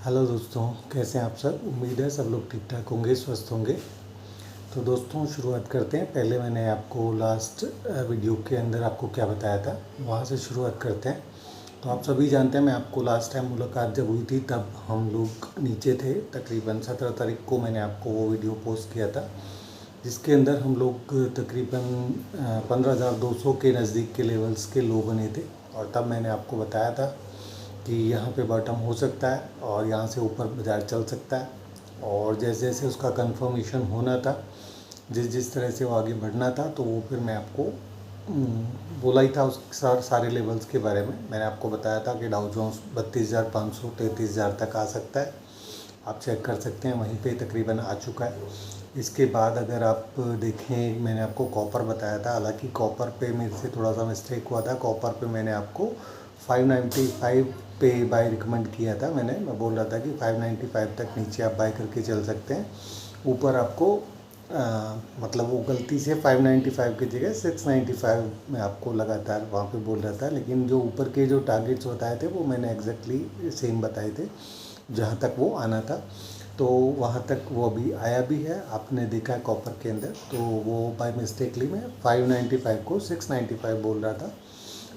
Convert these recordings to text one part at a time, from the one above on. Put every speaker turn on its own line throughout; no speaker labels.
Hello दोस्तों, कैसे हैं आप सब। उम्मीद है सब लोग ठीक ठाक होंगे, स्वस्थ होंगे। तो दोस्तों शुरुआत करते हैं। पहले मैंने आपको लास्ट वीडियो के अंदर आपको क्या बताया था, वहाँ से शुरुआत करते हैं। तो आप सभी जानते हैं, मैं आपको लास्ट टाइम मुलाकात जब हुई थी तब हम लोग नीचे थे। तकरीबन 17 तारीख को मैंने आपको वो वीडियो पोस्ट किया था, जिसके अंदर हम लोग तकरीबन 15,200 के नज़दीक के लेवल्स के लो बने थे। और तब मैंने आपको बताया था कि यहाँ पे बॉटम हो सकता है और यहाँ से ऊपर बाज़ार चल सकता है। और जैसे जैसे उसका कंफर्मेशन होना था, जिस जिस तरह से वो आगे बढ़ना था, तो वो फिर मैं आपको बोला ही था उस सारे लेवल्स के बारे में। मैंने आपको बताया था कि डाउ जोन्स 32,500 33,000 तक आ सकता है। आप चेक कर सकते हैं, वहीं पे तकरीबन आ चुका है। इसके बाद अगर आप देखें, मैंने आपको कॉपर बताया था, हालांकि कॉपर पे मेरे से थोड़ा सा मिस्टेक हुआ था। कॉपर पे मैंने आपको 595 पे बाय रिकमेंड किया था। मैं बोल रहा था कि 595 तक नीचे आप बाय करके चल सकते हैं। ऊपर आपको मतलब वो गलती से 595 की जगह 695 में आपको लगातार वहाँ पे बोल रहा था, लेकिन जो ऊपर के जो टारगेट्स बताए थे वो मैंने एग्जैक्टली सेम बताए थे जहाँ तक वो आना था। तो वहाँ तक वो अभी आया भी है, आपने देखा है कॉपर के अंदर। तो वो बाय मिस्टेकली मैं 595 को 695 बोल रहा था,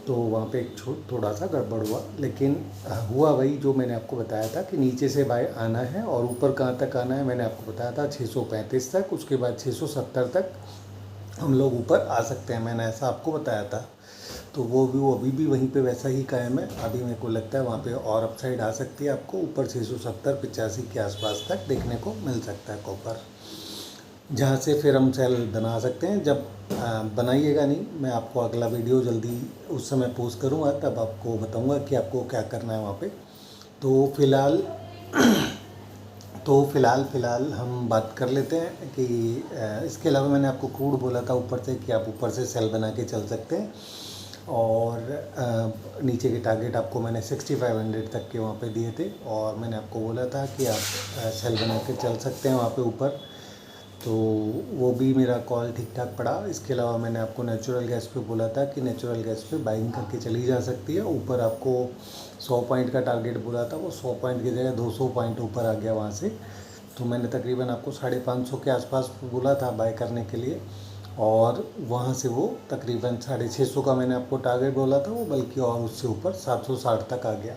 तो वहाँ पे एक थोड़ा सा गड़बड़ हुआ। लेकिन हुआ वही जो मैंने आपको बताया था कि नीचे से बाय आना है और ऊपर कहाँ तक आना है। मैंने आपको बताया था 635 तक, उसके बाद 670 तक हम लोग ऊपर आ सकते हैं, मैंने ऐसा आपको बताया था। तो वो अभी भी वहीं पे वैसा ही कायम है। अभी मेरे को लगता है वहाँ पे और अपसाइड आ सकती है, आपको ऊपर 670-85 के आसपास तक देखने को मिल सकता है कॉपर, जहाँ से फिर हम सेल बना सकते हैं। जब बनाइएगा नहीं, मैं आपको अगला वीडियो जल्दी उस समय पोस्ट करूँगा, तब आपको बताऊँगा कि आपको क्या करना है वहाँ पे। तो फ़िलहाल हम बात कर लेते हैं कि इसके अलावा मैंने आपको क्रूड बोला था ऊपर से कि आप ऊपर से सेल बना के चल सकते हैं। और नीचे के टारगेट आपको मैंने 6500 तक के वहाँ पे दिए थे, और मैंने आपको बोला था कि आप सेल बना के चल सकते हैं वहाँ पे ऊपर। तो वो भी मेरा कॉल ठीक ठाक पड़ा। इसके अलावा मैंने आपको नेचुरल गैस पे बोला था कि नेचुरल गैस पे बाइंग करके चली जा सकती है। ऊपर आपको 100 पॉइंट का टारगेट बोला था, वो 100 पॉइंट की जगह 200 पॉइंट ऊपर आ गया वहाँ से। तो मैंने तकरीबन आपको 550 के आसपास बोला था बाय करने के लिए, और वहाँ से वो तकरीबन 650 का मैंने आपको टारगेट बोला था, वो बल्कि और उससे ऊपर 760 तक आ गया।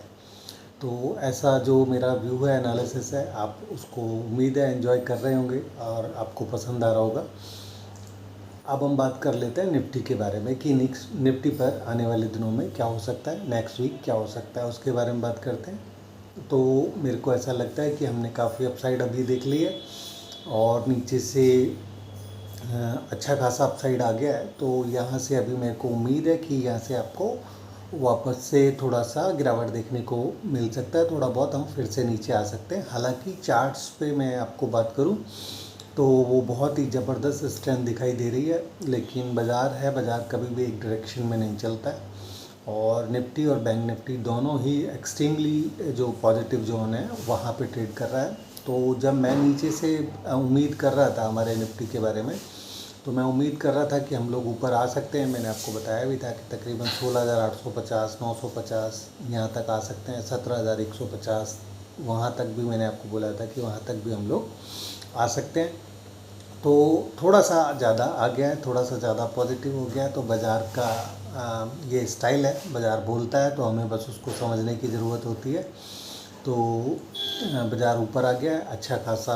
तो ऐसा जो मेरा व्यू है, एनालिसिस है, आप उसको उम्मीद है एंजॉय कर रहे होंगे और आपको पसंद आ रहा होगा। अब हम बात कर लेते हैं निफ्टी के बारे में कि निफ्टी पर आने वाले दिनों में क्या हो सकता है, नेक्स्ट वीक क्या हो सकता है, उसके बारे में बात करते हैं। तो मेरे को ऐसा लगता है कि हमने काफ़ी अपसाइड अभी देख ली है और नीचे से अच्छा खासा अपसाइड आ गया है। तो यहाँ से अभी मेरे को उम्मीद है कि यहाँ से आपको वापस से थोड़ा सा गिरावट देखने को मिल सकता है, थोड़ा बहुत हम फिर से नीचे आ सकते हैं। हालांकि चार्ट्स पे मैं आपको बात करूं तो वो बहुत ही ज़बरदस्त स्ट्रेंथ दिखाई दे रही है, लेकिन बाज़ार है, बाज़ार कभी भी एक डायरेक्शन में नहीं चलता है। और निफ्टी और बैंक निफ्टी दोनों ही एक्सट्रीमली जो पॉजिटिव जोन है वहाँ पे ट्रेड कर रहा है। तो जब मैं नीचे से उम्मीद कर रहा था हमारे निफ्टी के बारे में, तो मैं उम्मीद कर रहा था कि हम लोग ऊपर आ सकते हैं। मैंने आपको बताया भी था कि तकरीबन 16,850 950 यहाँ तक आ सकते हैं, 17,150 वहाँ तक भी मैंने आपको बोला था कि वहाँ तक भी हम लोग आ सकते हैं। तो थोड़ा सा ज़्यादा आ गया है, थोड़ा सा ज़्यादा पॉजिटिव हो गया है। तो बाज़ार का ये स्टाइल है, बाज़ार बोलता है तो हमें बस उसको समझने की ज़रूरत होती है। तो बाज़ार ऊपर आ गया है, अच्छा खासा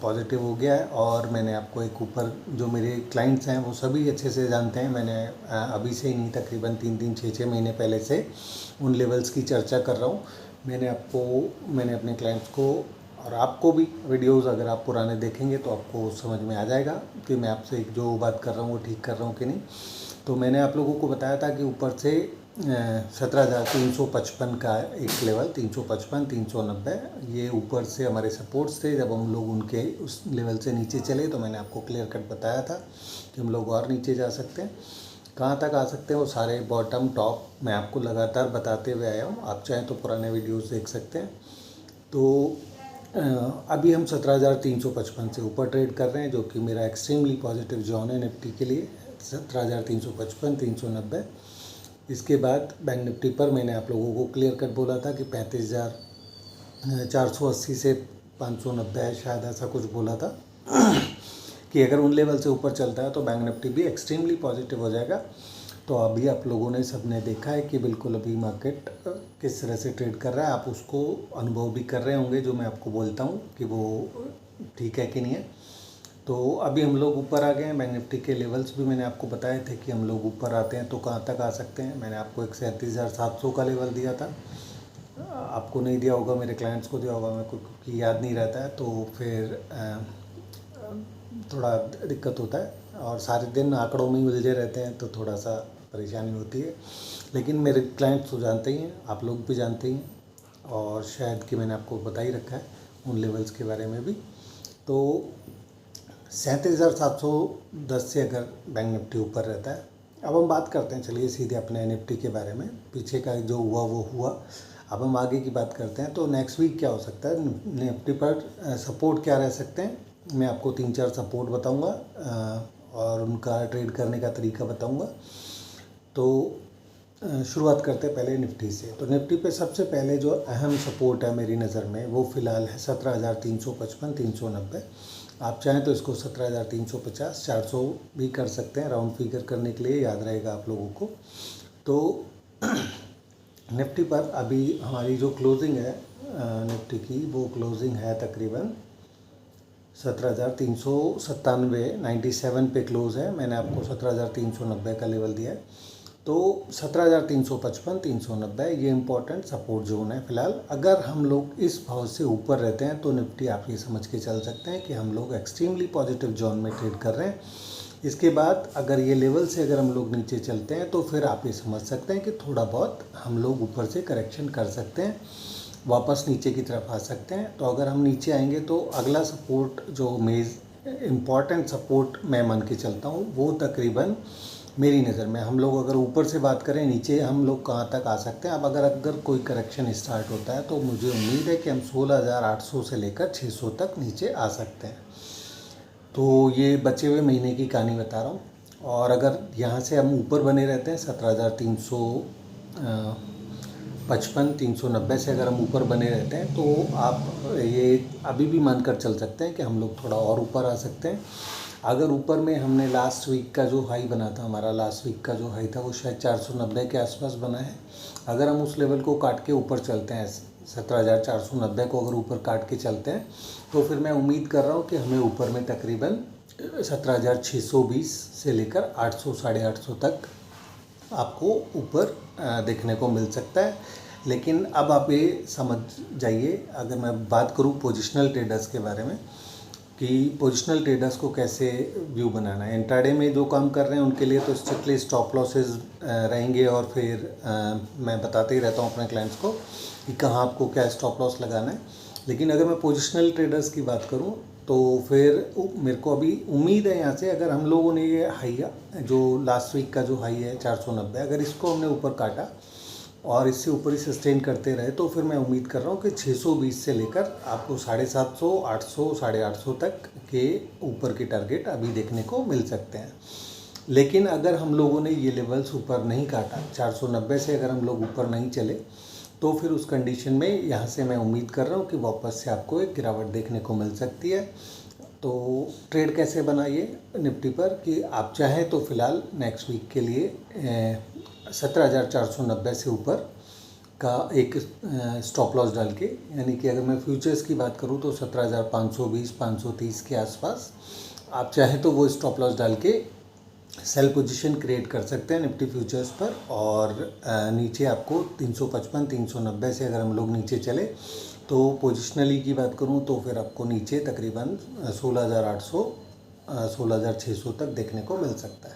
पॉजिटिव हो गया है। और मैंने आपको एक ऊपर जो मेरे क्लाइंट्स हैं वो सभी अच्छे से जानते हैं, मैंने अभी से ही नहीं, तकरीबन 3-3 6-6 महीने पहले से उन लेवल्स की चर्चा कर रहा हूँ। मैंने अपने क्लाइंट्स को और आपको भी वीडियोस अगर आप पुराने देखेंगे तो आपको समझ में आ जाएगा कि मैं आपसे जो बात कर रहा हूँ वो ठीक कर रहा हूँ कि नहीं। तो मैंने आप लोगों को बताया था कि ऊपर से 17,355 का एक लेवल, 355-390, ये ऊपर से हमारे सपोर्ट्स थे। जब हम लोग उनके उस लेवल से नीचे चले तो मैंने आपको क्लियर कट बताया था कि हम लोग और नीचे जा सकते हैं। कहाँ तक आ सकते हैं वो सारे बॉटम टॉप मैं आपको लगातार बताते हुए आया हूँ, आप चाहें तो पुराने वीडियोस देख सकते हैं। तो अभी हम 17,355 से ऊपर ट्रेड कर रहे हैं, जो कि मेरा एक्सट्रीमली पॉजिटिव जोन है निफ्टी के लिए, 17,355 390। इसके बाद बैंक निफ्टी पर मैंने आप लोगों को क्लियर कट बोला था कि 480 से 590 शायद, ऐसा कुछ बोला था कि अगर उन लेवल से ऊपर चलता है तो बैंक निफ्टी भी एक्सट्रीमली पॉजिटिव हो जाएगा। तो अभी आप लोगों ने सबने देखा है कि बिल्कुल अभी मार्केट किस तरह से ट्रेड कर रहा है, आप उसको अनुभव भी कर रहे होंगे जो मैं आपको बोलता हूँ कि वो ठीक है कि नहीं है। तो अभी हम लोग ऊपर आ गए हैं, बैंक निफ्टी के लेवल्स भी मैंने आपको बताए थे कि हम लोग ऊपर आते हैं तो कहाँ तक आ सकते हैं। मैंने आपको एक 37,700 का लेवल दिया था, आपको नहीं दिया होगा, मेरे क्लाइंट्स को दिया होगा, मेरे को क्योंकि याद नहीं रहता है तो फिर थोड़ा दिक्कत होता है और सारे दिन आंकड़ों में ही उलझे रहते हैं तो थोड़ा सा परेशानी होती है। लेकिन मेरे क्लाइंट्स तो जानते ही हैं, आप लोग भी जानते ही हैं और शायद कि मैंने आपको बता ही रखा है उन लेवल्स के बारे में भी। तो 37,710 से अगर बैंक निफ्टी ऊपर रहता है। अब हम बात करते हैं, चलिए सीधे अपने निफ्टी के बारे में, पीछे का जो हुआ वो हुआ, अब हम आगे की बात करते हैं। तो नेक्स्ट वीक क्या हो सकता है, निफ्टी पर सपोर्ट क्या रह सकते हैं, मैं आपको 3-4 सपोर्ट बताऊंगा और उनका ट्रेड करने का तरीका बताऊंगा। तो शुरुआत करते हैं पहले निफ्टी से। तो निफ्टी पे सबसे पहले जो अहम सपोर्ट है मेरी नज़र में वो फ़िलहाल है 17,355-390। आप चाहें तो इसको 17,350, 400 भी कर सकते हैं, राउंड फिगर करने के लिए याद रहेगा आप लोगों को। तो निफ्टी पर अभी हमारी जो क्लोजिंग है निफ्टी की, वो क्लोजिंग है तकरीबन 17,397, 97 पे क्लोज़ है। मैंने आपको 17,390 का लेवल दिया है। तो 17,355, 390 ये इंपॉर्टेंट सपोर्ट जोन है फ़िलहाल। अगर हम लोग इस भाव से ऊपर रहते हैं तो निफ्टी आप ये समझ के चल सकते हैं कि हम लोग एक्सट्रीमली पॉजिटिव जोन में ट्रेड कर रहे हैं। इसके बाद अगर ये लेवल से अगर हम लोग नीचे चलते हैं तो फिर आप ये समझ सकते हैं कि थोड़ा बहुत हम लोग ऊपर से करेक्शन कर सकते हैं, वापस नीचे की तरफ आ सकते हैं। तो अगर हम नीचे आएंगे तो अगला सपोर्ट जो इम्पॉर्टेंट सपोर्ट मैं मान के चलता हूँ वो तकरीबन मेरी नज़र में, हम लोग अगर ऊपर से बात करें नीचे हम लोग कहाँ तक आ सकते हैं। अब अगर कोई करेक्शन स्टार्ट होता है तो मुझे उम्मीद है कि हम 16,800 से लेकर 600 तक नीचे आ सकते हैं। तो ये बचे हुए महीने की कहानी बता रहा हूँ। और अगर यहाँ से हम ऊपर बने रहते हैं 17,355, 390 से अगर हम ऊपर बने रहते हैं तो आप ये अभी भी मानकर चल सकते हैं कि हम लोग थोड़ा और ऊपर आ सकते हैं। अगर ऊपर में हमने लास्ट वीक का जो हाई बना था, हमारा लास्ट वीक का जो हाई था वो शायद 490 के आसपास बना है। अगर हम उस लेवल को काट के ऊपर चलते हैं, 17,490 को अगर ऊपर काट के चलते हैं तो फिर मैं उम्मीद कर रहा हूँ कि हमें ऊपर में तकरीबन 17,620 से लेकर 800, 850 तक आपको ऊपर देखने को मिल सकता है। लेकिन अब आप ये समझ जाइए, अगर मैं बात करूँ पोजिशनल ट्रेडर्स के बारे में कि पोजिशनल ट्रेडर्स को कैसे व्यू बनाना है। इंट्राडे में जो काम कर रहे हैं उनके लिए तो स्ट्रिक्टली स्टॉप लॉसेस रहेंगे और फिर मैं बताते ही रहता हूँ अपने क्लाइंट्स को कि कहाँ आपको क्या स्टॉप लॉस लगाना है। लेकिन अगर मैं पोजिशनल ट्रेडर्स की बात करूँ तो फिर मेरे को अभी उम्मीद है यहाँ से, अगर हम लोगों ने ये हाई जो लास्ट वीक का जो हाई है 490, अगर इसको हमने ऊपर काटा और इससे ऊपर ही सस्टेन करते रहे तो फिर मैं उम्मीद कर रहा हूँ कि 620 से लेकर आपको 750, 800, 850 तक के ऊपर के टारगेट अभी देखने को मिल सकते हैं। लेकिन अगर हम लोगों ने ये लेवल्स ऊपर नहीं काटा, 490 से अगर हम लोग ऊपर नहीं चले तो फिर उस कंडीशन में यहाँ से मैं उम्मीद कर रहा हूँ कि वापस से आपको एक गिरावट देखने को मिल सकती है। तो ट्रेड कैसे बनाइए निफ्टी पर कि आप चाहें तो फ़िलहाल नेक्स्ट वीक के लिए 17,490 से ऊपर का एक स्टॉप लॉस डाल के, यानी कि अगर मैं फ्यूचर्स की बात करूं तो 17,520, 530 के आसपास आप चाहें तो वो स्टॉप लॉस डाल के सेल पोजीशन क्रिएट कर सकते हैं निफ्टी फ्यूचर्स पर। और नीचे आपको 355, 390 से अगर हम लोग नीचे चले तो पोजिशनली की बात करूं तो फिर आपको नीचे तकरीबन 16,800, 16,600 तक देखने को मिल सकता है।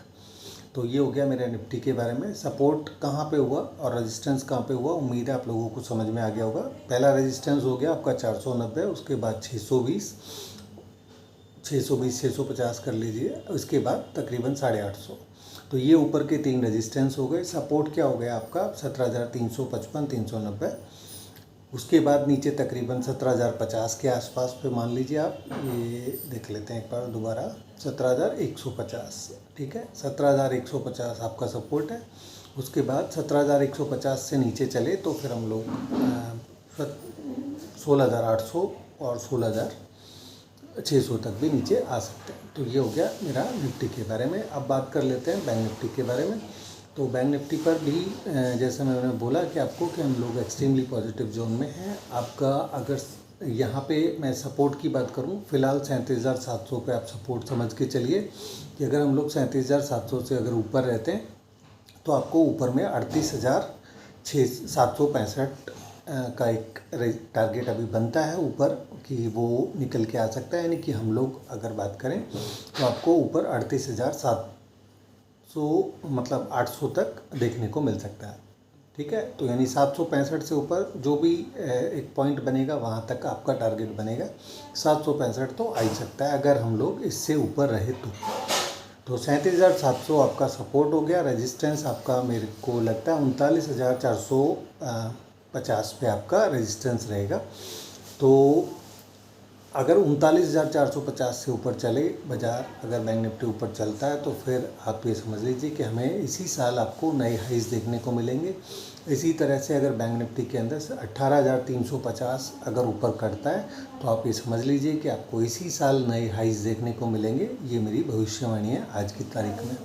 तो ये हो गया मेरे निफ्टी के बारे में। सपोर्ट कहाँ पे हुआ और रेजिस्टेंस कहाँ पे हुआ, उम्मीद है आप लोगों को समझ में आ गया होगा। पहला रेजिस्टेंस हो गया आपका 490, उसके बाद 620, 650 कर लीजिए, उसके बाद तकरीबन 850। तो ये ऊपर के 3 रेजिस्टेंस हो गए। सपोर्ट क्या हो गया आपका 17,355, 390। उसके बाद नीचे तकरीबन 17,050 के आसपास पे मान लीजिए आप, ये देख लेते हैं एक बार दोबारा, 17,150, ठीक है, 17,150 आपका सपोर्ट है। उसके बाद 17,150 से नीचे चले तो फिर हम लोग 16,800 और 16,600 तक भी नीचे आ सकते हैं। तो ये हो गया मेरा निफ्टी के बारे में। अब बात कर लेते हैं बैंक निफ्टी के बारे में। तो बैंक निफ्टी पर भी जैसे मैंने बोला कि आपको कि हम लोग एक्सट्रीमली पॉजिटिव जोन में हैं। आपका अगर यहाँ पे मैं सपोर्ट की बात करूँ, फ़िलहाल 37,700 पे आप सपोर्ट समझ के चलिए कि अगर हम लोग 37,700 से अगर ऊपर रहते हैं तो आपको ऊपर में 38,765 का एक टारगेट अभी बनता है ऊपर कि वो निकल के आ सकता है। यानी कि हम लोग अगर बात करें तो आपको ऊपर 38,700 मतलब 800 तक देखने को मिल सकता है। ठीक है, तो यानी 765 से ऊपर जो भी एक पॉइंट बनेगा वहाँ तक आपका टारगेट बनेगा। 765 तो आ ही सकता है अगर हम लोग इससे ऊपर रहे तो 37,700 आपका सपोर्ट हो गया। रेजिस्टेंस आपका मेरे को लगता है 39,450 पे आपका रेजिस्टेंस रहेगा। तो अगर 39,450 से ऊपर चले बाज़ार, अगर बैंक निफ्टी ऊपर चलता है तो फिर आप ये समझ लीजिए कि हमें इसी साल आपको नए हाईज़ देखने को मिलेंगे। इसी तरह से अगर बैंक निफ्टी के अंदर से 18,350 अगर ऊपर करता है तो आप ये समझ लीजिए कि आपको इसी साल नए हाईज़ देखने को मिलेंगे। ये मेरी भविष्यवाणी है आज की तारीख में।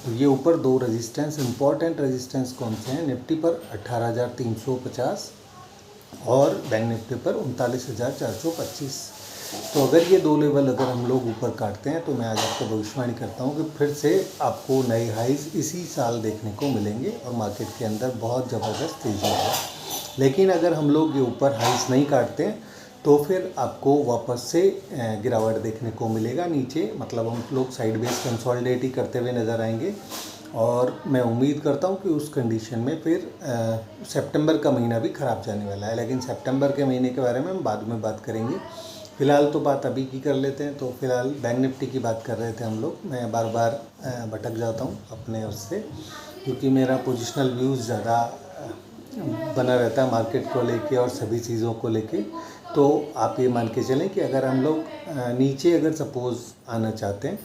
तो ये ऊपर दो रेजिस्टेंस, इंपॉर्टेंट रेजिस्टेंस कौन से हैं? निफ्टी पर 18,350 और बैंक निफ्टी पर 39,425। तो अगर ये दो लेवल अगर हम लोग ऊपर काटते हैं तो मैं आज आपको भविष्यवाणी करता हूँ कि फिर से आपको नए हाईज़ इसी साल देखने को मिलेंगे और मार्केट के अंदर बहुत ज़बरदस्त तेज़ी है। लेकिन अगर हम लोग ये ऊपर हाईज़ नहीं काटते हैं तो फिर आपको वापस से गिरावट देखने को मिलेगा नीचे। मतलब हम लोग साइडवेज कंसोलिडेट ही करते हुए नज़र आएंगे और मैं उम्मीद करता हूं कि उस कंडीशन में फिर सितंबर का महीना भी ख़राब जाने वाला है। लेकिन सितंबर के महीने के बारे में हम बाद में बात करेंगे। फ़िलहाल तो बात अभी की कर लेते हैं। तो फ़िलहाल बैंक निफ्टी की बात कर रहे थे हम लोग। मैं बार बार भटक जाता हूं अपने उससे, क्योंकि मेरा पोजिशनल व्यूज़ ज़्यादा बना रहता है मार्केट को लेके और सभी चीज़ों को लेके। तो आप ये मान के चलें कि अगर हम लोग नीचे अगर सपोज़ आना चाहते हैं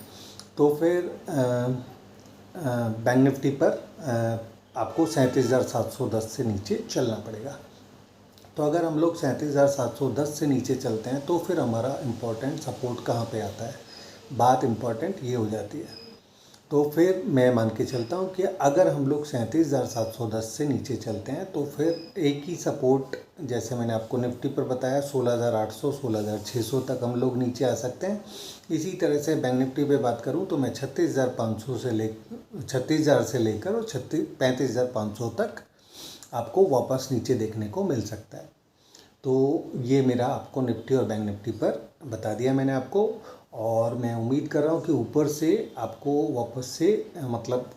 तो फिर बैंक निफ्टी पर आपको 37,710 से नीचे चलना पड़ेगा। तो अगर हम लोग 37,710 से नीचे चलते हैं तो फिर हमारा इम्पोर्टेंट सपोर्ट कहाँ पे आता है? बात इम्पोर्टेंट ये हो जाती है। तो फिर मैं मान के चलता हूँ कि अगर हम लोग 37,710 से नीचे चलते हैं तो फिर एक ही सपोर्ट, जैसे मैंने आपको निफ्टी पर बताया, 16,800 16,600 तक हम लोग नीचे आ सकते हैं। इसी तरह से बैंक निफ्टी पे बात करूँ तो मैं 36,500 से 36,000 से लेकर और 35,500 तक आपको वापस नीचे देखने को मिल सकता है। तो ये मेरा आपको निफ्टी और बैंक निफ्टी पर बता दिया मैंने आपको। और मैं उम्मीद कर रहा हूँ कि ऊपर से आपको वापस से मतलब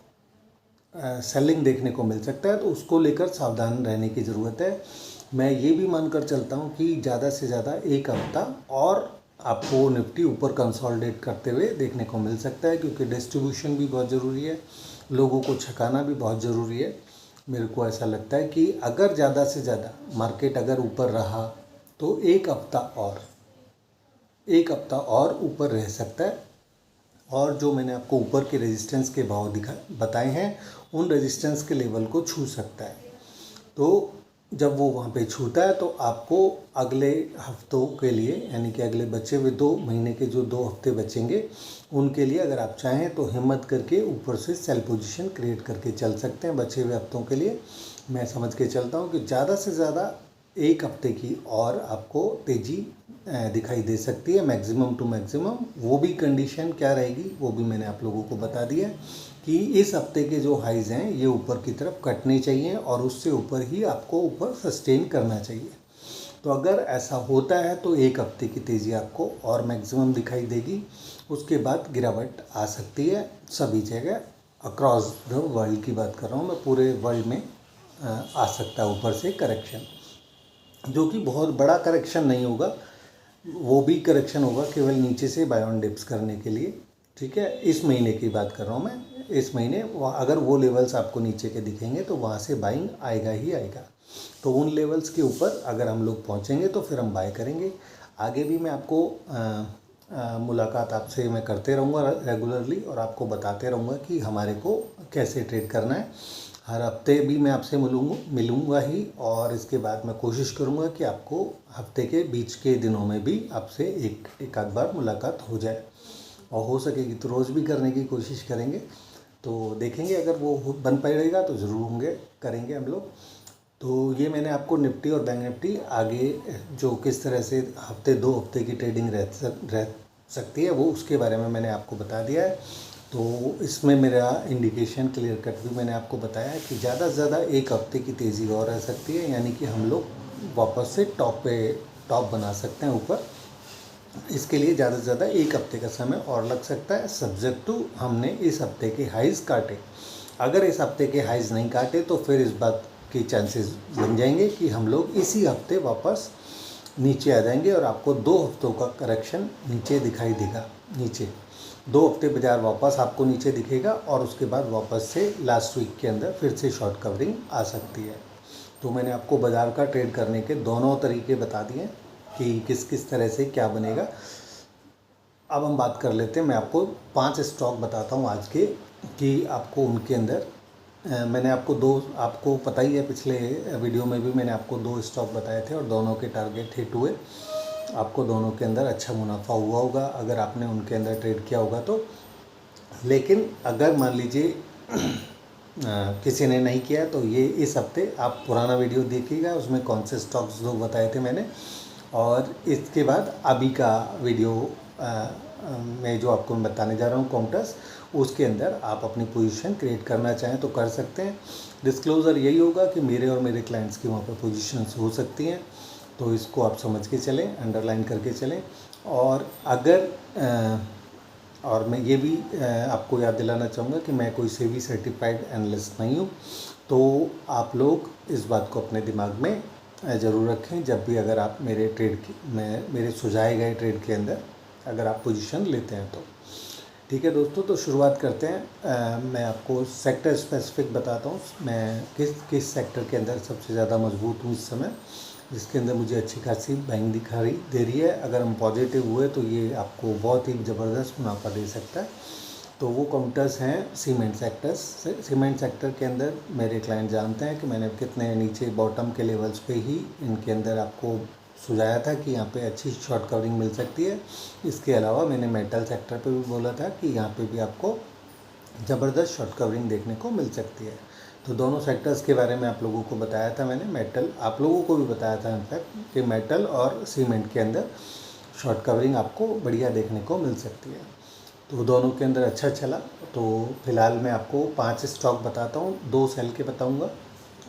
सेलिंग देखने को मिल सकता है। तो उसको लेकर सावधान रहने की ज़रूरत है। मैं ये भी मानकर चलता हूँ कि ज़्यादा से ज़्यादा एक हफ्ता और आपको निफ्टी ऊपर कंसोलिडेट करते हुए देखने को मिल सकता है, क्योंकि डिस्ट्रीब्यूशन भी बहुत ज़रूरी है, लोगों को छकाना भी बहुत ज़रूरी है। मेरे को ऐसा लगता है कि अगर ज़्यादा से ज़्यादा मार्केट अगर ऊपर रहा तो एक हफ्ता और ऊपर रह सकता है। और जो मैंने आपको ऊपर के रेजिस्टेंस के भाव बताए हैं उन रेजिस्टेंस के लेवल को छू सकता है। तो जब वो वहाँ पे छूता है तो आपको अगले हफ्तों के लिए, यानी कि अगले बचे हुए 2 महीने के जो 2 हफ्ते बचेंगे उनके लिए अगर आप चाहें तो हिम्मत करके ऊपर से सेल पोजीशन क्रिएट करके चल सकते हैं। बचे हुए हफ्तों के लिए मैं समझ के चलता हूँ कि ज़्यादा से ज़्यादा एक हफ्ते की और आपको तेज़ी दिखाई दे सकती है, मैक्सिमम टू मैक्सिमम। वो भी कंडीशन क्या रहेगी वो भी मैंने आप लोगों को बता दिया कि इस हफ्ते के जो हाईज़ हैं ये ऊपर की तरफ कटने चाहिए और उससे ऊपर ही आपको ऊपर सस्टेन करना चाहिए। तो अगर ऐसा होता है तो एक हफ्ते की तेज़ी आपको और मैक्सिमम दिखाई देगी। उसके बाद गिरावट आ सकती है सभी जगह, अक्रॉस द वर्ल्ड की बात कर रहा हूँ मैं, पूरे वर्ल्ड में आ सकता है ऊपर से करेक्शन, जो कि बहुत बड़ा करेक्शन नहीं होगा। वो भी करेक्शन होगा केवल नीचे से बाय ऑन डिप्स करने के लिए। ठीक है, इस महीने की बात कर रहा हूँ मैं। इस महीने अगर वो लेवल्स आपको नीचे के दिखेंगे तो वहाँ से बाइंग आएगा ही आएगा। तो उन लेवल्स के ऊपर अगर हम लोग पहुँचेंगे तो फिर हम बाय करेंगे। आगे भी मैं आपको मुलाकात आपसे मैं करते रहूँगा रेगुलरली और आपको बताते रहूँगा कि हमारे को कैसे ट्रेड करना है। हर हफ्ते भी मैं आपसे मिलूँगा ही, और इसके बाद मैं कोशिश करूँगा कि आपको हफ्ते के बीच के दिनों में भी आपसे एक आध बार मुलाकात हो जाए, और हो सकेगी तो रोज़ भी करने की कोशिश करेंगे। तो देखेंगे अगर वो बन पाएगा तो ज़रूर होंगे, करेंगे हम लोग। तो ये मैंने आपको निफ्टी और बैंक निफ्टी आगे जो किस तरह से हफ्ते 2 हफ्ते की ट्रेडिंग रह सकती है, वो उसके बारे में मैंने आपको बता दिया है। तो इसमें मेरा इंडिकेशन क्लियर कट भी मैंने आपको बताया है कि ज़्यादा से ज़्यादा एक हफ्ते की तेज़ी और रह सकती है, यानी कि हम लोग वापस से टॉप बना सकते हैं ऊपर। इसके लिए ज़्यादा से ज़्यादा एक हफ्ते का समय और लग सकता है, सब्जेक्ट टू हमने इस हफ्ते के हाइज़ काटे। अगर इस हफ्ते के हाइज़ नहीं काटे तो फिर इस बात के चांसेस बन जाएंगे कि हम लोग इसी हफ्ते वापस नीचे आ जाएंगे, और आपको 2 हफ्तों का करेक्शन नीचे दिखाई देगा। नीचे 2 हफ्ते बाजार वापस आपको नीचे दिखेगा, और उसके बाद वापस से लास्ट वीक के अंदर फिर से शॉर्ट कवरिंग आ सकती है। तो मैंने आपको बाज़ार का ट्रेड करने के दोनों तरीके बता दिए कि किस किस तरह से क्या बनेगा। अब हम बात कर लेते हैं, मैं आपको 5 स्टॉक बताता हूँ आज के, कि आपको उनके अंदर मैंने आपको पता ही है, पिछले वीडियो में भी मैंने आपको 2 स्टॉक बताए थे और दोनों के टारगेट हिट हुए। आपको दोनों के अंदर अच्छा मुनाफा हुआ होगा अगर आपने उनके अंदर ट्रेड किया होगा तो। लेकिन अगर मान लीजिए किसी ने नहीं किया तो ये इस हफ्ते आप पुराना वीडियो देखिएगा, उसमें कौन से स्टॉक्स दो बताए थे मैंने, और इसके बाद अभी का वीडियो मैं जो आपको मैं बताने जा रहा हूँ काउंटर्स, उसके अंदर आप अपनी पोजीशन क्रिएट करना चाहें तो कर सकते हैं। डिस्क्लोज़र यही होगा कि मेरे और मेरे क्लाइंट्स की वहाँ पर पोजीशंस हो सकती हैं, तो इसको आप समझ के चलें, अंडरलाइन करके चलें। और अगर और मैं ये भी आपको याद दिलाना चाहूँगा कि मैं कोई सेबी सर्टिफाइड एनालिस्ट नहीं हूँ, तो आप लोग इस बात को अपने दिमाग में ज़रूर रखें जब भी अगर आप मेरे सुझाए गए ट्रेड के अंदर अगर आप पोजीशन लेते हैं तो। ठीक है दोस्तों, तो शुरुआत करते हैं। मैं आपको सेक्टर स्पेसिफिक बताता हूँ, मैं किस सेक्टर के अंदर सबसे ज़्यादा मजबूत हूँ इस समय, जिसके अंदर मुझे अच्छी खासी बाइंग दिखाई दे रही है। अगर हम पॉजिटिव हुए तो ये आपको बहुत ही ज़बरदस्त मुनाफा दे सकता है। तो वो काउंटर्स हैं सीमेंट सेक्टर्स। सीमेंट सेक्टर के अंदर मेरे क्लाइंट जानते हैं कि मैंने कितने नीचे बॉटम के लेवल्स पे ही इनके अंदर आपको सुझाया था कि यहाँ पे अच्छी शॉर्ट कवरिंग मिल सकती है। इसके अलावा मैंने मेटल सेक्टर पे भी बोला था कि यहाँ पे भी आपको ज़बरदस्त शॉर्ट कवरिंग देखने को मिल सकती है। तो दोनों सेक्टर्स के बारे में आप लोगों को बताया था मैंने। मेटल आप लोगों को भी बताया था इनफैक्ट कि मेटल और सीमेंट के अंदर शॉर्ट कवरिंग आपको बढ़िया देखने को मिल सकती है। तो दोनों के अंदर अच्छा चला। तो फिलहाल मैं आपको 5 स्टॉक बताता हूँ, 2 सेल के बताऊँगा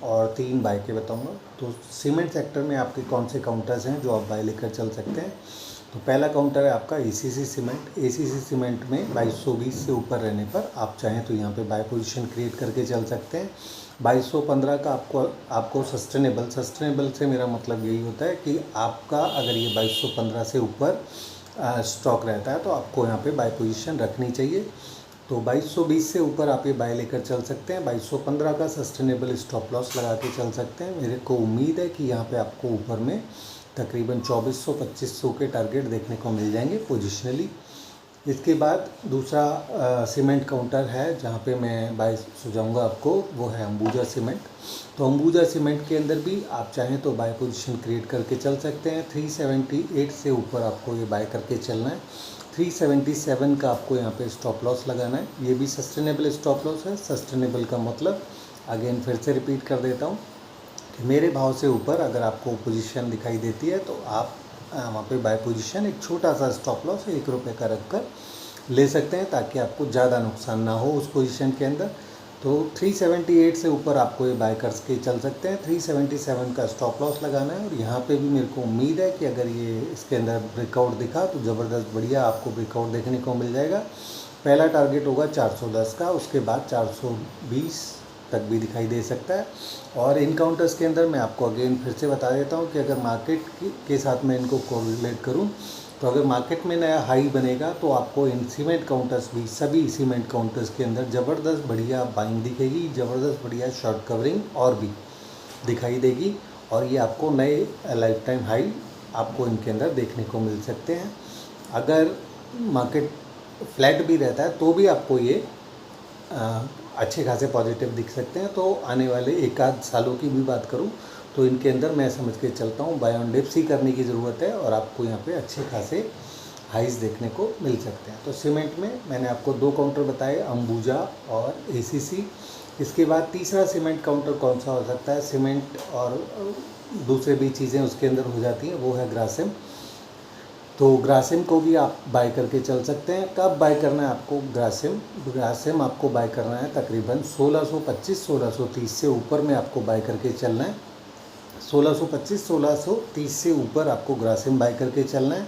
और 3 बाय के बताऊँगा। तो सीमेंट सेक्टर में आपके कौन से काउंटर्स हैं जो आप बाय लेकर चल सकते हैं। तो पहला काउंटर है आपका एसीसी सीमेंट। एसीसी सीमेंट में 2220 से ऊपर रहने पर आप चाहें तो यहाँ पे बाय पोजीशन क्रिएट करके चल सकते हैं। 2215 का आपको सस्टेनेबल से मेरा मतलब यही होता है कि आपका अगर ये 2215 से ऊपर स्टॉक रहता है तो आपको यहाँ पे बाय पोजीशन रखनी चाहिए। तो 2220 से ऊपर आप ये बाय लेकर चल सकते हैं। 2215 का सस्टेनेबल स्टॉप लॉस लगा के चल सकते हैं। मेरे को उम्मीद है कि यहाँ पे आपको ऊपर में तकरीबन 2400-2500 के टारगेट देखने को मिल जाएंगे पोजिशनली। इसके बाद दूसरा सीमेंट काउंटर है जहाँ पे मैं बाय सुझाऊंगा आपको, वो है अंबुजा सीमेंट। तो अंबुजा सीमेंट के अंदर भी आप चाहें तो बाय पोजीशन क्रिएट करके चल सकते हैं। 378 से ऊपर आपको ये बाय करके चलना है। 377 का आपको यहाँ पे स्टॉप लॉस लगाना है। ये भी सस्टेनेबल स्टॉप लॉस है। सस्टेनेबल का मतलब अगेन फिर से रिपीट कर देता हूँ कि मेरे भाव से ऊपर अगर आपको पोजीशन दिखाई देती है तो आप वहाँ पे बाय पोजीशन एक छोटा सा स्टॉप लॉस ₹1 का रख कर ले सकते हैं ताकि आपको ज़्यादा नुकसान ना हो उस पोजीशन के अंदर। तो 378 से ऊपर आपको ये बाय करके चल सकते हैं। 377 का स्टॉप लॉस लगाना है। और यहाँ पे भी मेरे को उम्मीद है कि अगर ये इसके अंदर ब्रेकआउट दिखा तो ज़बरदस्त बढ़िया आपको ब्रेकआउट देखने को मिल जाएगा। पहला टारगेट होगा 410 का, उसके बाद 420 तक भी दिखाई दे सकता है। और इन काउंटर्स के अंदर मैं आपको अगेन फिर से बता देता हूँ कि अगर मार्केट के साथ मैं इनको कोरिलेट करूँ तो अगर मार्केट में नया हाई बनेगा तो आपको इन सीमेंट काउंटर्स भी, सभी सीमेंट काउंटर्स के अंदर ज़बरदस्त बढ़िया बाइंग दिखेगी, ज़बरदस्त बढ़िया शॉर्ट कवरिंग और भी दिखाई देगी। और ये आपको नए लाइफ टाइम हाई आपको इनके अंदर देखने को मिल सकते हैं। अगर मार्केट फ्लैट भी रहता है तो भी आपको ये अच्छे खासे पॉजिटिव दिख सकते हैं। तो आने वाले एक आध सालों की भी बात करूं तो इनके अंदर मैं समझ के चलता हूं बाय ऑन डिप्स ही करने की ज़रूरत है और आपको यहाँ पे अच्छे खासे हाइज देखने को मिल सकते हैं। तो सीमेंट में मैंने आपको 2 काउंटर बताए, अंबुजा और एसीसी। इसके बाद तीसरा सीमेंट काउंटर कौन सा हो सकता है, सीमेंट और दूसरे भी चीज़ें उसके अंदर हो जाती हैं, वो है ग्रासिम। तो ग्रासिम को भी आप बाय करके चल सकते हैं। कब बाय करना है आपको ग्रासिम आपको बाय करना है तकरीबन 1625-1630 से ऊपर में आपको बाय करके चलना है। 1625-1630 से ऊपर आपको ग्रासिम बाय करके चलना है।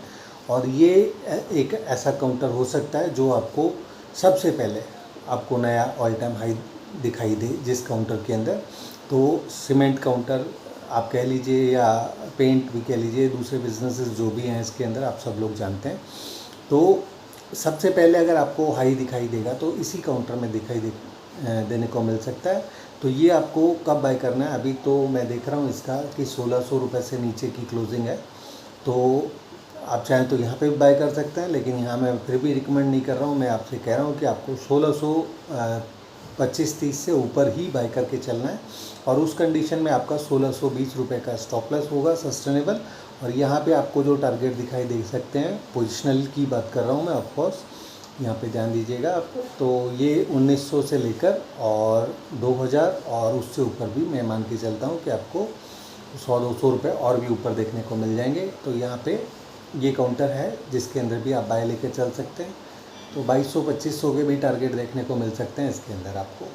और ये एक ऐसा काउंटर हो सकता है जो आपको सबसे पहले आपको नया ऑल टाइम हाई दिखाई दे जिस काउंटर के अंदर। तो सीमेंट काउंटर आप कह लीजिए या पेंट भी कह लीजिए, दूसरे बिजनेसेस जो भी हैं इसके अंदर आप सब लोग जानते हैं। तो सबसे पहले अगर आपको हाई दिखाई देगा तो इसी काउंटर में देने को मिल सकता है। तो ये आपको कब बाय करना है, अभी तो मैं देख रहा हूँ इसका कि 1600 रुपये से नीचे की क्लोजिंग है। तो आप चाहें तो यहाँ पे भी बाय कर सकते हैं, लेकिन यहाँ मैं फिर भी रिकमेंड नहीं कर रहा हूँ। मैं आपसे कह रहा हूँ कि आपको 1625-30 से ऊपर ही बाय करके चलना है। और उस कंडीशन में आपका 1620 रुपये का स्टॉप लॉस होगा सस्टेनेबल। और यहाँ पे आपको जो टारगेट दिखाई दे सकते हैं, पोजिशनल की बात कर रहा हूँ मैं ऑफकोर्स, यहाँ पे ध्यान दीजिएगा आप। तो ये 1900 से लेकर और 2000 और उससे ऊपर भी मैं मान के चलता हूँ कि आपको 100-200 रुपये और भी ऊपर देखने को मिल जाएंगे। तो यहाँ पे ये काउंटर है जिसके अंदर भी आप बाय लेके चल सकते हैं। तो 2200-2500 के भी टारगेट देखने को मिल सकते हैं इसके अंदर आपको।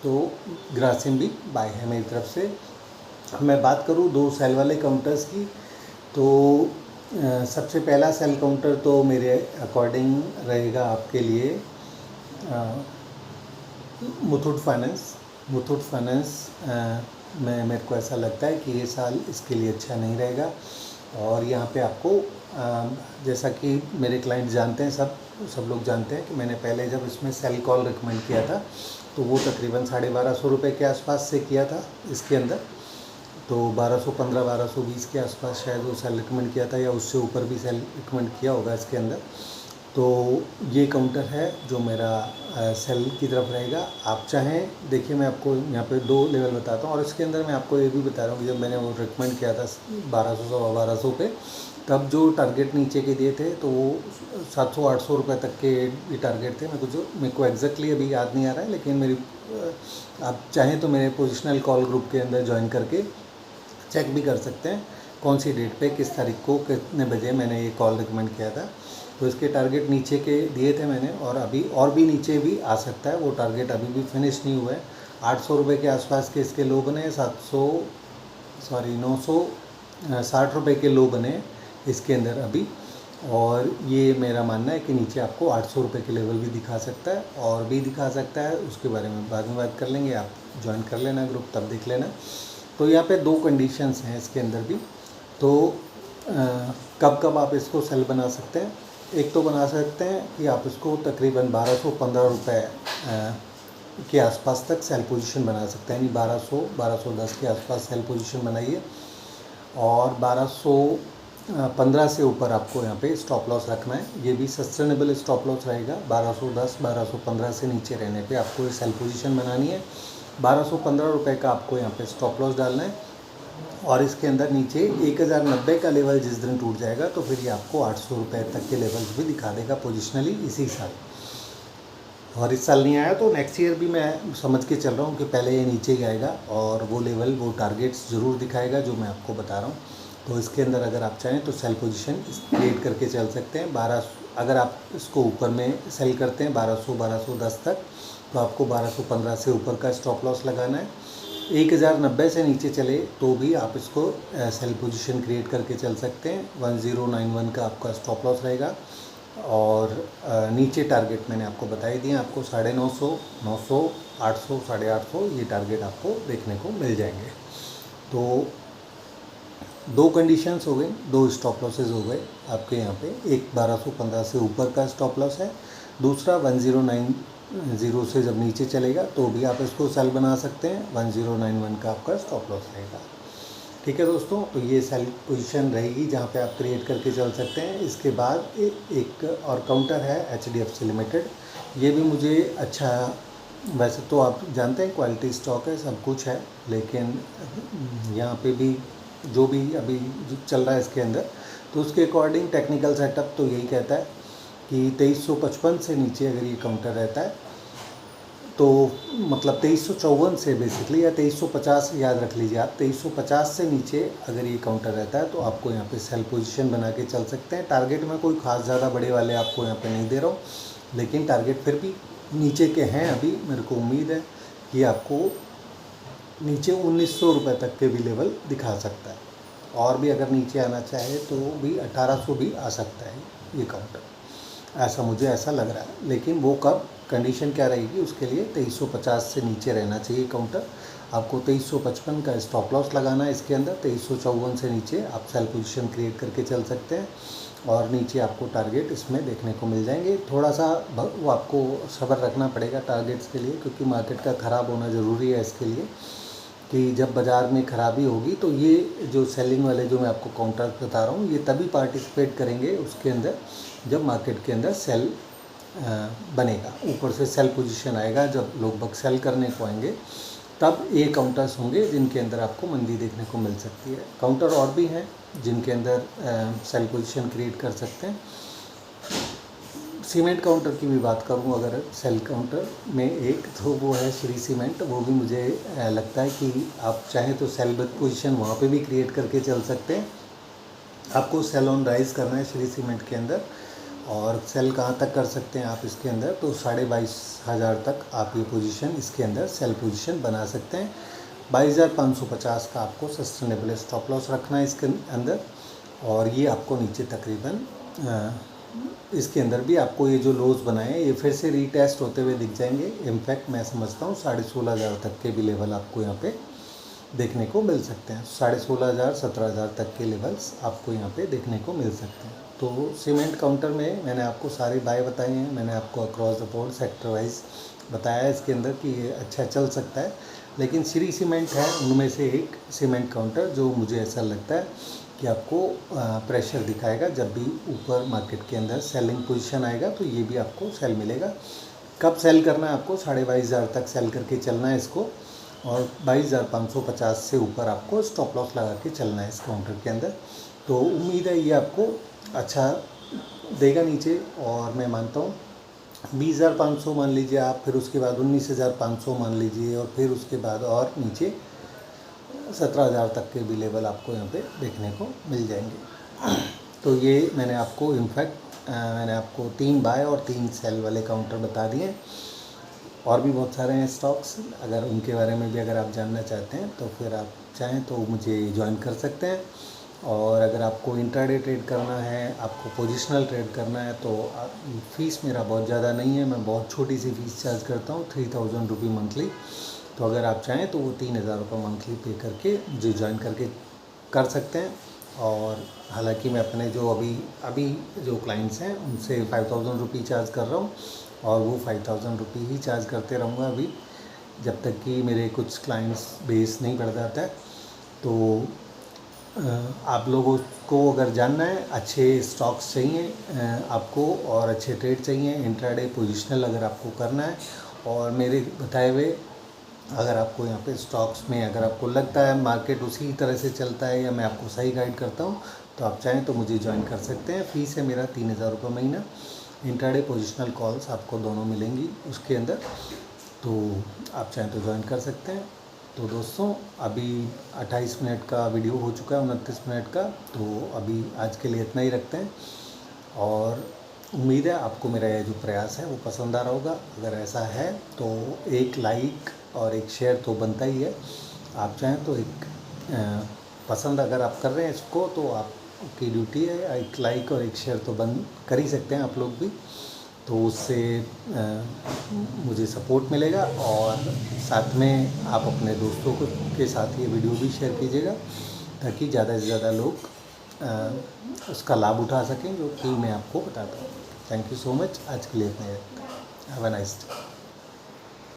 तो ग्रासिम भी बाय है मेरी तरफ से। मैं बात करूँ 2 सेल वाले काउंटर्स की, तो सबसे पहला सेल काउंटर तो मेरे अकॉर्डिंग रहेगा आपके लिए मुथूट फाइनेंस में मेरे को ऐसा लगता है कि ये साल इसके लिए अच्छा नहीं रहेगा। और यहाँ पे आपको जैसा कि मेरे क्लाइंट जानते हैं, सब लोग जानते हैं कि मैंने पहले जब इसमें सेल कॉल रिकमेंड किया था तो वो तकरीबन 1250 रुपये के आसपास से किया था इसके अंदर। तो 1215-1220 के आसपास शायद वो सेल रिकमेंड किया था, या उससे ऊपर भी सेल रिकमेंड किया होगा इसके अंदर। तो ये काउंटर है जो मेरा सेल की तरफ रहेगा। आप चाहें, देखिए मैं आपको यहाँ पे 2 लेवल बताता हूँ। और इसके अंदर मैं आपको ये भी बता रहा हूँ कि जब मैंने वो रिकमेंड किया था 1200-1250 पे, तब जो टारगेट नीचे के दिए थे तो वो 700-800 रुपये तक के भी टारगेट थे। मेरे को एग्जैक्टली अभी याद नहीं आ रहा है, लेकिन आप चाहें तो मेरे पोजिशनल कॉल ग्रुप के अंदर ज्वाइन करके चेक भी कर सकते हैं कौन सी डेट पे किस तारीख को कितने बजे मैंने ये कॉल रिकमेंड किया था। तो इसके टारगेट नीचे के दिए थे मैंने, और अभी और भी नीचे भी आ सकता है। वो टारगेट अभी भी फिनिश नहीं हुआ है। 800 रुपये के आसपास के इसके लो बने, 960 रुपये के लो बने इसके अंदर अभी। और ये मेरा मानना है कि नीचे आपको 800 रुपये के लेवल भी दिखा सकता है और भी दिखा सकता है। उसके बारे में बाद में बात कर लेंगे, आप ज्वाइन कर लेना ग्रुप, तब देख लेना। तो यहाँ पे 2 कंडीशंस हैं इसके अंदर भी। तो कब कब आप इसको सेल बना सकते हैं, एक तो बना सकते हैं कि आप इसको तकरीबन 1215 रुपये के आसपास तक सेल पोजीशन बना सकते हैं। यानी 1210 के आसपास सेल पोजीशन बनाइए, और 1215 से ऊपर आपको यहाँ पे स्टॉप लॉस रखना है। ये भी सस्टेनेबल स्टॉप लॉस रहेगा। 1210-1215 से नीचे रहने पे आपको ये सेल पोजीशन बनानी है। 1215 रुपये का आपको यहाँ पे स्टॉप लॉस डालना है। और इसके अंदर नीचे 1090 का लेवल जिस दिन टूट जाएगा तो फिर ये आपको 800 रुपये तक के लेवल्स भी दिखा देगा पोजिशनली इसी साल। और इस साल नहीं आया तो नेक्स्ट ईयर भी मैं समझ के चल रहा हूँ कि पहले ये नीचे ही आएगा और वो लेवल, वो टारगेट्स ज़रूर दिखाएगा जो मैं आपको बता रहा हूँ। तो इसके अंदर अगर आप चाहें तो सेल पोजीशन क्रिएट करके चल सकते हैं। 12, अगर आप इसको ऊपर में सेल करते हैं 1200-1210 तक, तो आपको 1215 से ऊपर का स्टॉप लॉस लगाना है। 1090 से नीचे चले तो भी आप इसको सेल पोजीशन क्रिएट करके चल सकते हैं। 1091 का आपका स्टॉप लॉस रहेगा। और नीचे टारगेट मैंने आपको बता ही दिए, आपको 950, 900, 800, 850 ये टारगेट आपको देखने को मिल जाएंगे। तो 2 कंडीशंस हो गई, 2 स्टॉप लॉसेज हो गए आपके यहाँ पे। एक 1215 से ऊपर का स्टॉप लॉस है, दूसरा 1090 से जब नीचे चलेगा तो भी आप इसको सेल बना सकते हैं। 1091 का आपका स्टॉप लॉस रहेगा। ठीक है दोस्तों, तो ये सेल पोजीशन रहेगी जहाँ पे आप क्रिएट करके चल सकते हैं। इसके बाद एक और काउंटर है HDFC लिमिटेड। ये भी मुझे अच्छा वैसे तो आप जानते हैं क्वालिटी स्टॉक है, सब कुछ है, लेकिन यहाँ पे भी जो भी अभी जो चल रहा है इसके अंदर, तो उसके अकॉर्डिंग टेक्निकल सेटअप तो यही कहता है कि 2355 से नीचे अगर ये काउंटर रहता है तो मतलब 2354 से बेसिकली, या 2350 याद रख लीजिए आप, 2350 से नीचे अगर ये काउंटर रहता है तो आपको यहाँ पे सेल पोजीशन बना के चल सकते हैं। टारगेट में कोई ख़ास ज़्यादा बड़े वाले आपको यहाँ पे नहीं दे रहा हूँ, लेकिन टारगेट फिर भी नीचे के हैं। अभी मेरे को उम्मीद है कि आपको नीचे 1900 रुपये तक के भी लेवल दिखा सकता है, और भी अगर नीचे आना चाहे तो भी 1800 भी आ सकता है ये काउंटर, ऐसा मुझे ऐसा लग रहा है। लेकिन वो कब, कंडीशन क्या रहेगी उसके लिए 2350 से नीचे रहना चाहिए काउंटर। आपको 2355 का स्टॉप लॉस लगाना है इसके अंदर, 2354 से नीचे आप सेल पोजीशन क्रिएट करके चल सकते हैं, और नीचे आपको टारगेट इसमें देखने को मिल जाएंगे। थोड़ा सा वो आपको सब्र रखना पड़ेगा टारगेट्स के लिए, क्योंकि मार्केट का ख़राब होना ज़रूरी है इसके लिए, कि जब बाज़ार में ख़राबी होगी तो ये जो सेलिंग वाले जो मैं आपको काउंटर बता रहा हूँ, ये तभी पार्टिसिपेट करेंगे उसके अंदर जब मार्केट के अंदर सेल बनेगा, ऊपर से सेल पोजीशन आएगा, जब लोग बग सेल करने को आएंगे तब ये काउंटर्स होंगे जिनके अंदर आपको मंदी देखने को मिल सकती है। काउंटर और भी हैं जिनके अंदर सेल पोजीशन क्रिएट कर सकते हैं। सीमेंट काउंटर की भी बात करूं अगर सेल काउंटर में एक, तो वो है श्री सीमेंट। वो भी मुझे लगता है कि आप चाहें तो सेल पोजीशन वहाँ पे भी क्रिएट करके चल सकते हैं। आपको सेल ऑन राइज करना है श्री सीमेंट के अंदर, और सेल कहाँ तक कर सकते हैं आप इसके अंदर, तो 22,500 तक आप ये पोजीशन इसके अंदर सेल पोजीशन बना सकते हैं। 22,550 का आपको सस्टेनेबल स्टॉप लॉस रखना है इसके अंदर, और ये आपको नीचे तकरीबन इसके अंदर भी आपको ये जो लोज बनाए हैं ये फिर से रीटेस्ट होते हुए दिख जाएंगे। इनफैक्ट मैं समझता हूँ 16,500 तक के भी लेवल आपको यहाँ पे देखने को मिल सकते हैं। 16,500 17,000 तक के लेवल्स आपको यहाँ पे देखने को मिल सकते हैं। तो सीमेंट काउंटर में मैंने आपको सारे बाय बताए हैं, मैंने आपको across the board sector wise बताया है इसके अंदर कि ये अच्छा चल सकता है। लेकिन श्री सीमेंट है उनमें से एक सीमेंट काउंटर जो मुझे ऐसा लगता है कि आपको प्रेशर दिखाएगा। जब भी ऊपर मार्केट के अंदर सेलिंग पोजीशन आएगा तो ये भी आपको सेल मिलेगा। कब सेल करना है आपको, 22,500 तक सेल करके चलना है इसको, और 22,550 से ऊपर आपको स्टॉप लॉस लगा के चलना है इस काउंटर के अंदर। तो उम्मीद है ये आपको अच्छा देगा नीचे, और मैं मानता हूँ 20,500 मान लीजिए आप, फिर उसके बाद 19,500 मान लीजिए, और फिर उसके बाद और नीचे 17,000 तक के भी लेवल आपको यहाँ पे देखने को मिल जाएंगे। तो ये मैंने आपको इनफैक्ट मैंने आपको 3 बाय और 3 सेल वाले काउंटर बता दिए। और भी बहुत सारे हैं स्टॉक्स, अगर उनके बारे में भी अगर आप जानना चाहते हैं तो फिर आप चाहें तो मुझे ज्वाइन कर सकते हैं। और अगर आपको इंट्राडे ट्रेड करना है, आपको पोजिशनल ट्रेड करना है, तो फ़ीस मेरा बहुत ज़्यादा नहीं है, मैं बहुत छोटी सी फ़ीस चार्ज करता हूँ, 3,000 रुपये मंथली। तो अगर आप चाहें तो वो 3,000 रुपये मंथली पे करके मुझे ज्वाइन करके कर सकते हैं। और हालांकि मैं अपने जो अभी जो क्लाइंट्स हैं उनसे 5,000 रुपये चार्ज कर रहा हूँ, और वो 5,000 रुपये ही चार्ज करते रहूँगा अभी, जब तक कि मेरे कुछ क्लाइंट्स बेस नहीं बढ़ जाता है। तो आप लोगों को अगर जानना है, अच्छे स्टॉक्स चाहिए आपको और अच्छे ट्रेड चाहिए, इंट्राडे पोजिशनल अगर आपको करना है, और मेरे बताए हुए अगर आपको यहाँ पे स्टॉक्स में अगर आपको लगता है मार्केट उसी तरह से चलता है या मैं आपको सही गाइड करता हूँ, तो आप चाहें तो मुझे ज्वाइन कर सकते हैं। फ़ीस है मेरा 3,000 रुपये महीना। इंट्राडे पोजिशनल कॉल्स आपको दोनों मिलेंगी उसके अंदर, तो आप चाहें तो ज्वाइन कर सकते हैं। तो दोस्तों अभी 28 मिनट का वीडियो हो चुका है, 29 मिनट का, तो अभी आज के लिए इतना ही रखते हैं। और उम्मीद है आपको मेरा ये जो प्रयास है वो पसंद आ रहा होगा। अगर ऐसा है तो एक लाइक और एक शेयर तो बनता ही है। आप चाहें तो एक पसंद अगर आप कर रहे हैं इसको, तो आपकी ड्यूटी है, एक लाइक और एक शेयर तो बंद कर ही सकते हैं आप लोग भी, तो उससे मुझे सपोर्ट मिलेगा। और साथ में आप अपने दोस्तों के साथ ये वीडियो भी शेयर कीजिएगा, ताकि ज़्यादा से ज़्यादा लोग उसका लाभ उठा सकें जो कि मैं आपको बताता हूँ। Thank you so much. आज के लिए इतना ही। Have a nice day.